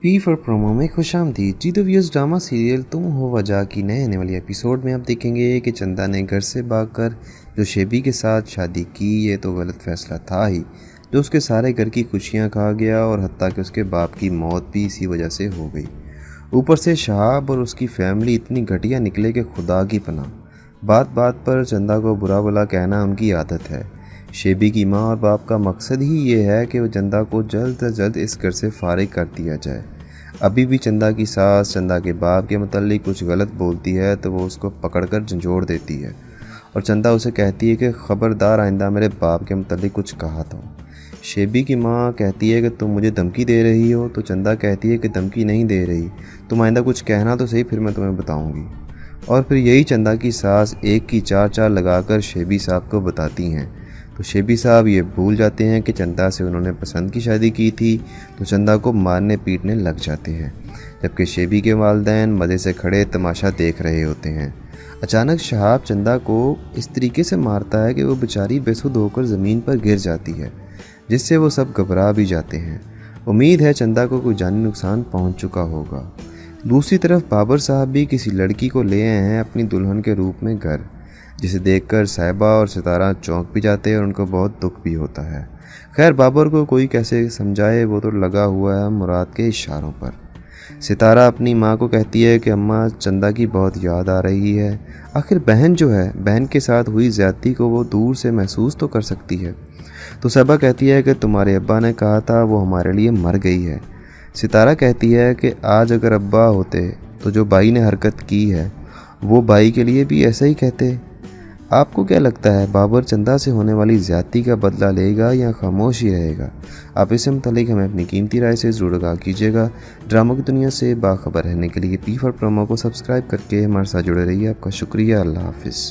P for promo में खुशामदीद। जी तो viewers, drama serial तुम हो वजह की नए आने वाली एपिसोड में आप देखेंगे कि चंदा ने घर से भागकर जो शेबी के साथ शादी की, ये तो गलत फैसला था ही, जो उसके सारे घर की खुशियां खा गया और हत्ता कि उसके बाप की मौत भी इसी वजह से हो गई। ऊपर से शहाब और उसकी फैमिली इतनी घटिया निकले कि खुदा की पनाह। बात बात पर चंदा को बुरा भला कहना उनकी आदत है। शेबी की माँ और बाप का मकसद ही ये है कि वो चंदा को जल्द से जल्द इस घर से फारिग कर दिया जाए। अभी भी चंदा की सास चंदा के बाप के मतलब कुछ गलत बोलती है तो वो उसको पकड़कर झंझोड़ देती है और चंदा उसे कहती है कि ख़बरदार आइंदा मेरे बाप के मतलब कुछ कहा तो। शेबी की माँ कहती है कि तुम मुझे धमकी दे रही हो, तो चंदा कहती है कि धमकी नहीं दे रही, तुम आइंदा कुछ कहना तो सही, फिर मैं तुम्हें बताऊंगी। और फिर यही चंदा की सास एक की चार चार लगाकर शेबी साहब को बताती हैं, तो शेबी साहब ये भूल जाते हैं कि चंदा से उन्होंने पसंद की शादी की थी, तो चंदा को मारने पीटने लग जाते हैं। जबकि शेबी के वालिदैन मज़े से खड़े तमाशा देख रहे होते हैं। अचानक शहाब चंदा को इस तरीके से मारता है कि वो बेचारी बेसुध होकर ज़मीन पर गिर जाती है, जिससे वो सब घबरा भी जाते हैं। उम्मीद है चंदा को कोई जानी नुकसान पहुंच चुका होगा। दूसरी तरफ बाबर साहब भी किसी लड़की को ले आए हैं अपनी दुल्हन के रूप में घर, जिसे देखकर साहिबा और सितारा चौंक भी जाते हैं और उनको बहुत दुख भी होता है। खैर, बाबर को कोई कैसे समझाए, वो तो लगा हुआ है मुराद के इशारों पर। सितारा अपनी माँ को कहती है कि अम्मा, चंदा की बहुत याद आ रही है। आखिर बहन जो है, बहन के साथ हुई ज़्यादती को वो दूर से महसूस तो कर सकती है। तो साहिबा कहती है कि तुम्हारे अब्बा ने कहा था वो हमारे लिए मर गई है। सितारा कहती है कि आज अगर अब्बा होते तो जो भाई ने हरकत की है वो भाई के लिए भी ऐसा ही कहते। आपको क्या लगता है, बाबर चंदा से होने वाली ज़्यादती का बदला लेगा या खामोश ही रहेगा? आप इससे मुतालिक हमें अपनी कीमती राय से ज़रूर आगाह कीजिएगा। ड्रामा की दुनिया से बाखबर रहने के लिए पी फॉर प्रोमो को सब्सक्राइब करके हमारे साथ जुड़े रहिए। आपका शुक्रिया। अल्लाह हाफिज़।